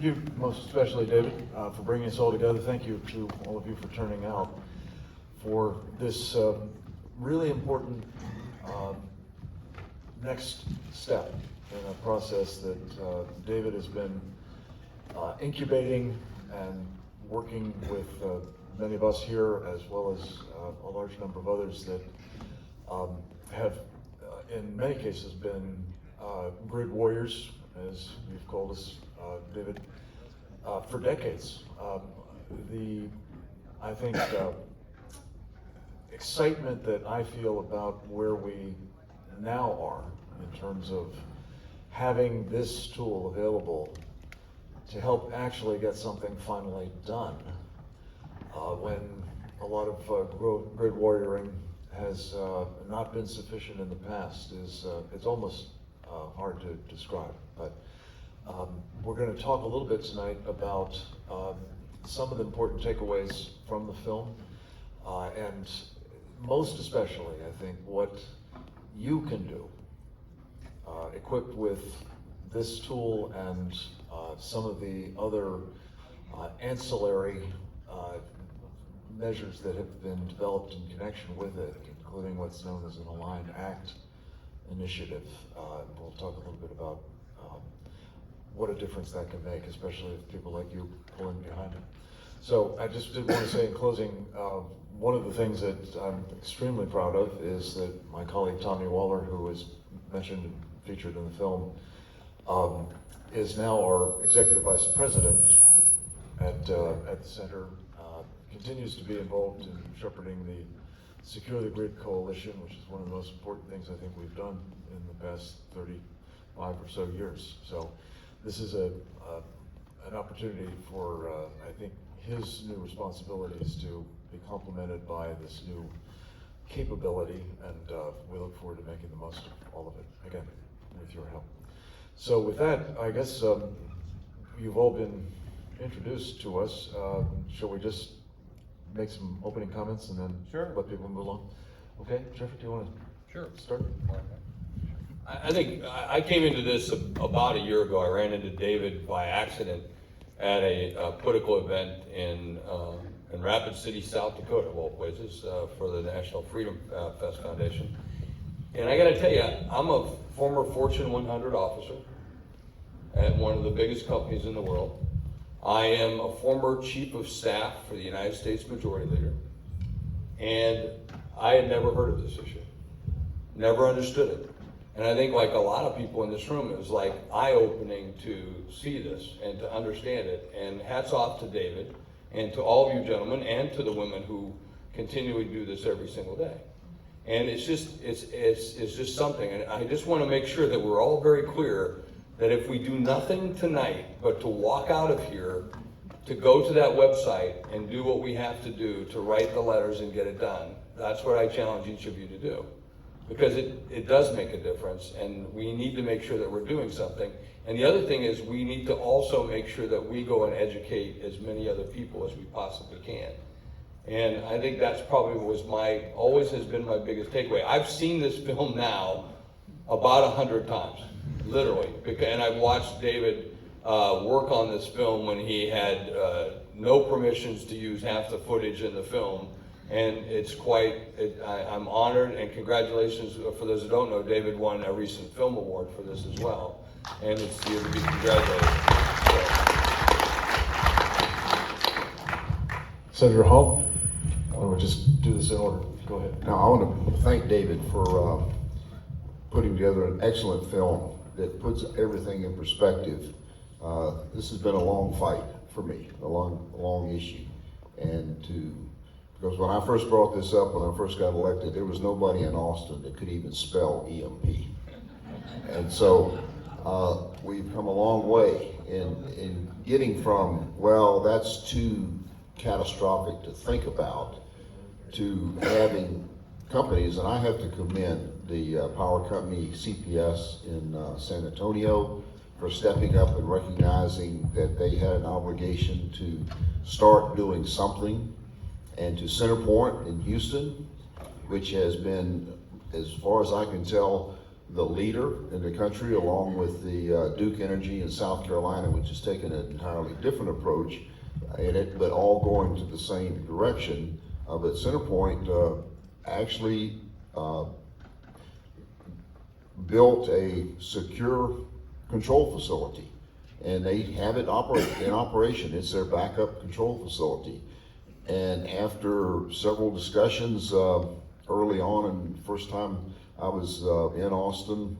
you, most especially David, for bringing us all together. Thank you to all of you for turning out for this really important next step in a process that David has been incubating and working with many of us here, as well as a large number of others that have, in many cases, been grid warriors, as you've called us, David, for decades. I think excitement that I feel about where we now are in terms of having this tool available to help actually get something finally done, when a lot of grid warrioring has not been sufficient in the past, it's almost hard to describe. But we're going to talk a little bit tonight about some of the important takeaways from the film, and most especially, I think, what you can do equipped with this tool and some of the other ancillary measures that have been developed in connection with it, including what's known as an Aligned Act initiative. We'll talk a little bit about what a difference that can make, especially with people like you pulling behind it. So I just did want to say in closing, one of the things that I'm extremely proud of is that my colleague Tommy Waller, who was mentioned and featured in the film, is now our executive vice president at the center, continues to be involved in shepherding the Secure the Grid Coalition, which is one of the most important things I think we've done in the past 35 or so years. So this is an opportunity for, I think, his new responsibilities to be complemented by this new capability, and we look forward to making the most of all of it, again, with your help. So with that, I guess you've all been introduced to us. Shall we just make some opening comments and then let people move along? Okay, Jeffrey, do you want to start? I think I came into this about a year ago. I ran into David by accident at a political event in Rapid City, South Dakota, of all places, for the National Freedom Fest Foundation. And I got to tell you, I'm a former Fortune 100 officer at one of the biggest companies in the world. I am a former chief of staff for the United States Majority Leader. And I had never heard of this issue, never understood it. And I think, like a lot of people in this room, it was like eye-opening to see this and to understand it. And hats off to David and to all of you gentlemen and to the women who continually do this every single day. And it's just something. And I just want to make sure that we're all very clear that if we do nothing tonight but to walk out of here, to go to that website and do what we have to do to write the letters and get it done, that's what I challenge each of you to do. Because it does make a difference, and we need to make sure that we're doing something. And the other thing is we need to also make sure that we go and educate as many other people as we possibly can. And I think that's probably always has been my biggest takeaway. I've seen this film now about 100 times, literally. And I've watched David work on this film when he had no permissions to use half the footage in the film. And it's I'm honored, and congratulations. For those who don't know, David won a recent film award for this as well. And it's here to be congratulated. Senator Hall, why don't we just do this in order? Go ahead. Now, I want to thank David for putting together an excellent film that puts everything in perspective. This has been a long fight for me, a long issue. Because when I first brought this up, when I first got elected, there was nobody in Austin that could even spell EMP. And so we've come a long way in getting from, well, that's too catastrophic to think about, to having companies, and I have to commend the power company CPS in San Antonio for stepping up and recognizing that they had an obligation to start doing something, and to CenterPoint in Houston, which has been, as far as I can tell, the leader in the country, along with the Duke Energy in South Carolina, which has taken an entirely different approach in it, but all going to the same direction. But CenterPoint actually built a secure control facility, and they have it in operation. It's their backup control facility. And after several discussions early on, and the first time I was in Austin,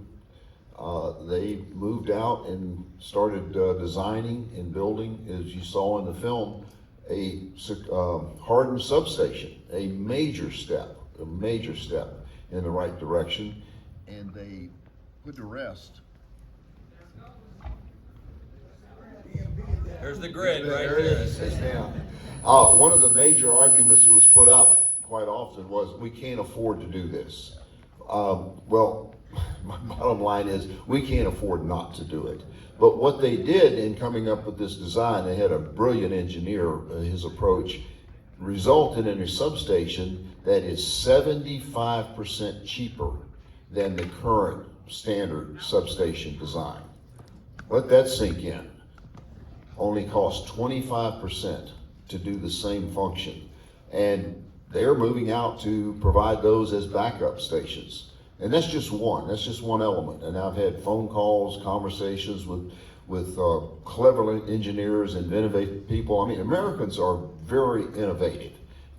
they moved out and started designing and building, as you saw in the film, a hardened substation, a major step in the right direction. And they put to rest. There's the grid right There it there. is. It's down. One of the major arguments that was put up quite often was, we can't afford to do this. Well, my bottom line is, we can't afford not to do it. But what they did in coming up with this design, they had a brilliant engineer, his approach resulted in a substation that is 75% cheaper than the current standard substation design. Let that sink in. Only costs 25% to do the same function. And they're moving out to provide those as backup stations. And that's just one element. And I've had phone calls, conversations with clever engineers, innovative people. I mean, Americans are very innovative.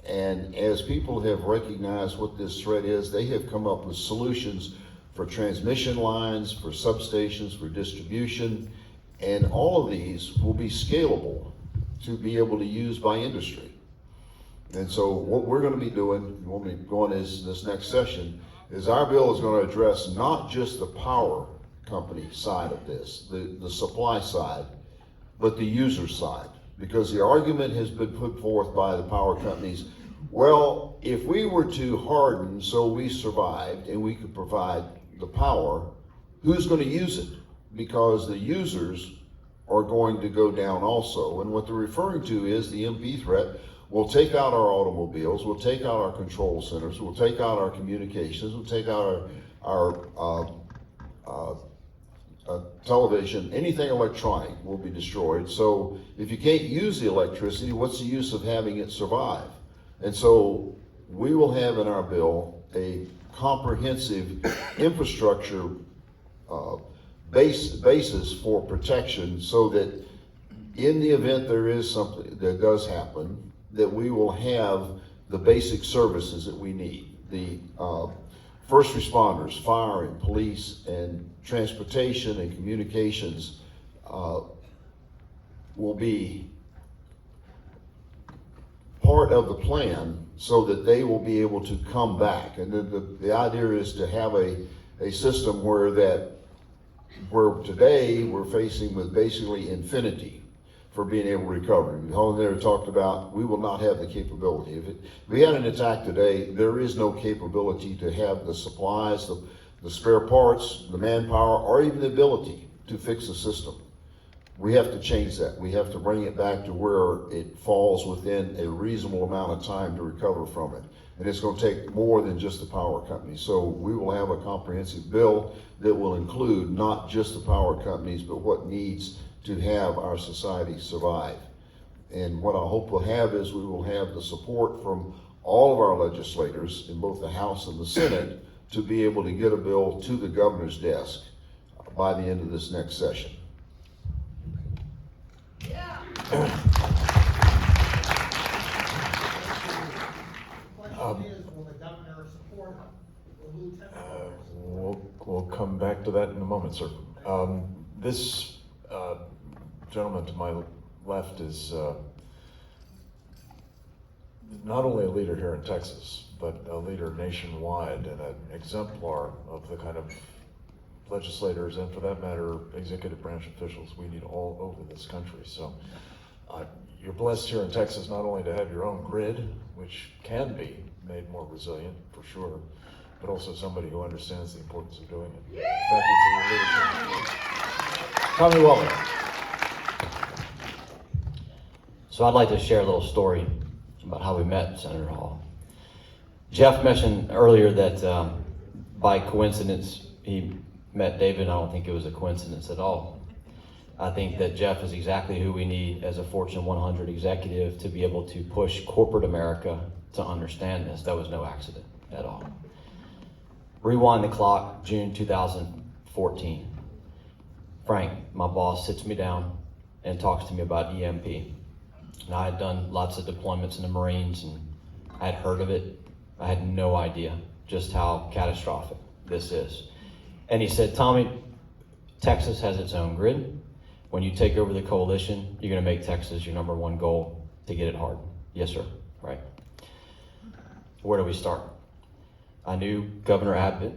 And as people have recognized what this threat is, they have come up with solutions for transmission lines, for substations, for distribution. And all of these will be scalable to be able to use by industry. And so what we're going to be doing, when we go on this next session, is our bill is going to address not just the power company side of this, the supply side, but the user side. Because the argument has been put forth by the power companies, well, if we were to harden so we survived and we could provide the power, who's going to use it? Because the users are going to go down also. And what they're referring to is the MP threat. We'll take out our automobiles, we'll take out our control centers, we'll take out our communications, we'll take out our television, anything electronic will be destroyed. So if you can't use the electricity, what's the use of having it survive? And so we will have in our bill a comprehensive infrastructure basis for protection, so that in the event there is something that does happen, that we will have the basic services that we need. The first responders, fire and police and transportation and communications will be part of the plan, so that they will be able to come back. And then the idea is to have a system where today we're facing with basically infinity for being able to recover. The whole there talked about, we will not have the capability. If we had an attack today, there is no capability to have the supplies, the spare parts, the manpower, or even the ability to fix the system. We have to change that. We have to bring it back to where it falls within a reasonable amount of time to recover from it. And it's going to take more than just the power companies. So we will have a comprehensive bill that will include not just the power companies, but what needs to have our society survive. And what I hope we'll have is, we will have the support from all of our legislators in both the House and the Senate to be able to get a bill to the governor's desk by the end of this next session. Will the governor support the lieutenant governor? We'll come back to that in a moment, sir. This gentleman to my left is not only a leader here in Texas, but a leader nationwide and an exemplar of the kind of legislators, and for that matter, executive branch officials we need all over this country. So you're blessed here in Texas not only to have your own grid, which can be made more resilient for sure, but also somebody who understands the importance of doing it. Thank you for your leadership. Tommy Weller. So I'd like to share a little story about how we met Senator Hall. Jeff mentioned earlier that by coincidence, he met David, I don't think it was a coincidence at all. I think that Jeff is exactly who we need as a Fortune 100 executive to be able to push corporate America to understand this. That was no accident at all. Rewind the clock, June 2014. Frank, my boss, sits me down and talks to me about EMP. Now, I had done lots of deployments in the Marines and I had heard of it. I had no idea just how catastrophic this is. And he said, Tommy, Texas has its own grid. When you take over the coalition, you're gonna make Texas your #1 goal to get it hard. Yes, sir, right. Where do we start? I knew Governor Abbott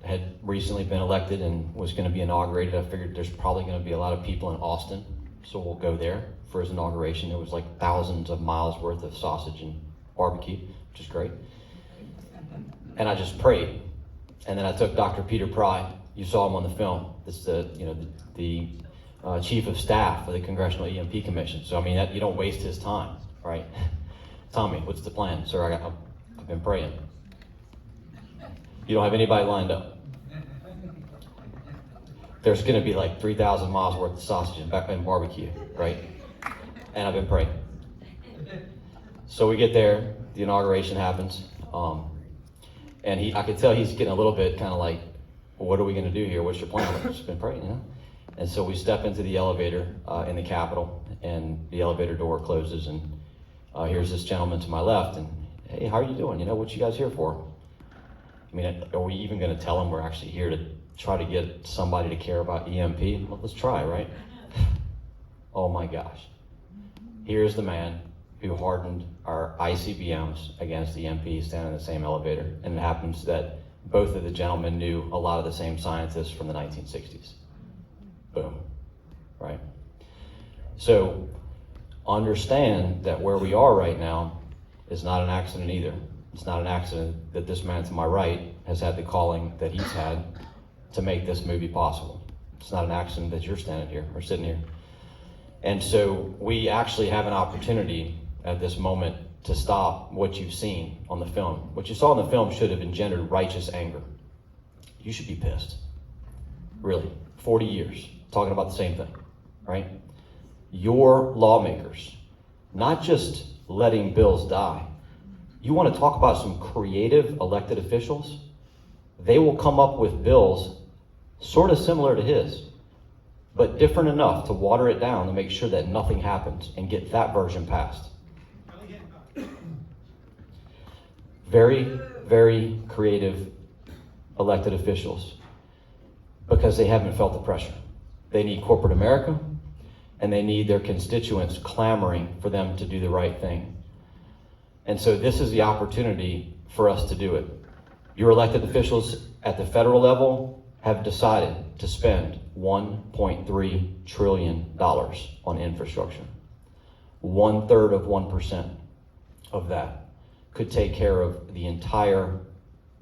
had recently been elected and was gonna be inaugurated. I figured there's probably gonna be a lot of people in Austin, so we'll go there for his inauguration. There was like thousands of miles worth of sausage and barbecue, which is great. And I just prayed. And then I took Dr. Peter Pry. You saw him on the film. This is the chief of staff of the Congressional EMP Commission. So I mean, you don't waste his time, right? Tommy, what's the plan? Sir, I've been praying. You don't have anybody lined up. There's gonna be like 3,000 miles worth of sausage and barbecue, right? And I've been praying. So we get there, the inauguration happens, and I could tell he's getting a little bit kind of like, well, what are we gonna do here? What's your plan? I've just been praying, you know? And so we step into the elevator in the Capitol, and the elevator door closes, and here's this gentleman to my left, and hey, how are you doing? You know, what you guys here for? I mean, are we even gonna tell him we're actually here to try to get somebody to care about EMP? Well, let's try, right? Oh my gosh. Here's the man who hardened our ICBMs against EMP standing in the same elevator. And it happens that both of the gentlemen knew a lot of the same scientists from the 1960s. Boom, right? So understand that where we are right now is not an accident either. It's not an accident that this man to my right has had the calling that he's had to make this movie possible. It's not an accident that you're standing here or sitting here. And so we actually have an opportunity at this moment to stop what you've seen on the film. What you saw in the film should have engendered righteous anger. You should be pissed. Really, 40 years, talking about the same thing, right? Your lawmakers, not just letting bills die. You want to talk about some creative elected officials? They will come up with bills sort of similar to his, but different enough to water it down to make sure that nothing happens and get that version passed. Very, very creative elected officials, because they haven't felt the pressure. They need corporate America, and they need their constituents clamoring for them to do the right thing. And so this is the opportunity for us to do it. Your elected officials at the federal level have decided to spend $1.3 trillion on infrastructure. 1/3 of 1% of that could take care of the entire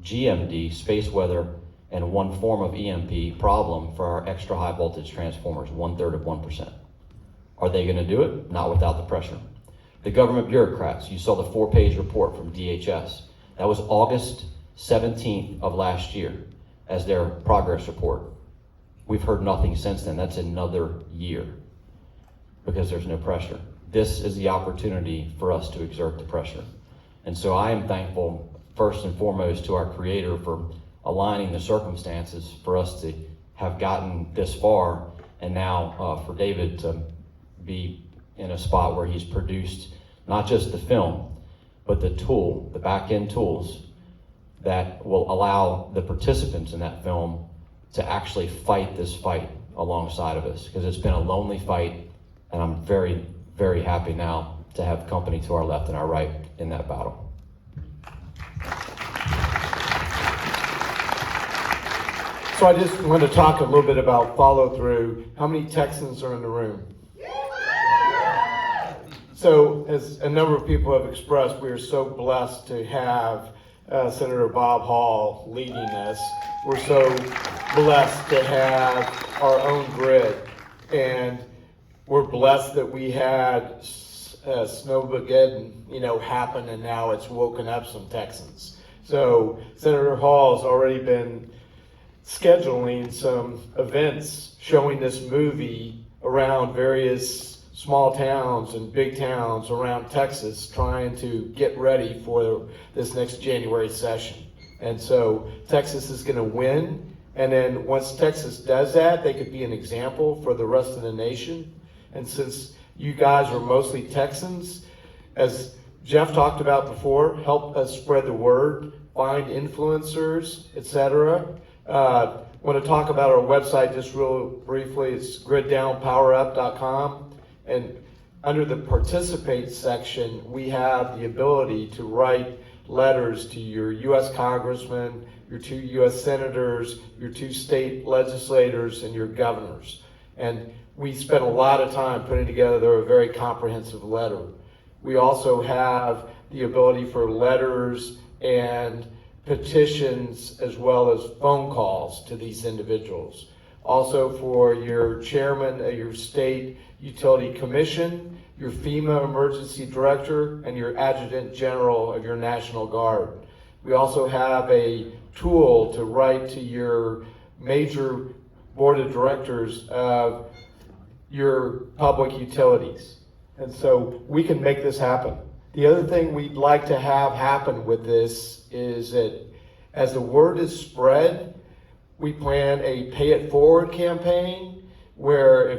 GMD, space weather, and one form of EMP problem for our extra high voltage transformers, 1/3 of 1%. Are they gonna do it? Not without the pressure. The government bureaucrats, you saw the 4-page report from DHS. That was August 17th of last year as their progress report. We've heard nothing since then. That's another year because there's no pressure. This is the opportunity for us to exert the pressure. And so I am thankful first and foremost to our Creator for aligning the circumstances for us to have gotten this far, and now for David to be in a spot where he's produced not just the film, but the tool, the back-end tools that will allow the participants in that film to actually fight this fight alongside of us, because it's been a lonely fight, and I'm very, very happy now to have company to our left and our right in that battle. So I just want to talk a little bit about follow through. How many Texans are in the room? So as a number of people have expressed, we are so blessed to have Senator Bob Hall leading us. We're so blessed to have our own grid, and we're blessed that we had Snowmageddon, happen, and now it's woken up some Texans. So Senator Hall has already been scheduling some events showing this movie around various small towns and big towns around Texas, trying to get ready for this next January session. And so Texas is going to win. And then once Texas does that, they could be an example for the rest of the nation. And since you guys are mostly Texans, as Jeff talked about before, help us spread the word, find influencers, etc. Want to talk about our website just real briefly. It's griddownpowerup.com. And under the participate section, we have the ability to write letters to your U.S. congressman, your 2 U.S. senators, your 2 state legislators, and your governors. And we spent a lot of time putting together a very comprehensive letter. We also have the ability for letters and petitions as well as phone calls to these individuals. Also for your chairman of your state utility commission, your FEMA emergency director, and your adjutant general of your National Guard. We also have a tool to write to your major board of directors of your public utilities. And so we can make this happen. The other thing we'd like to have happen with this is that as the word is spread, we plan a pay it forward campaign where if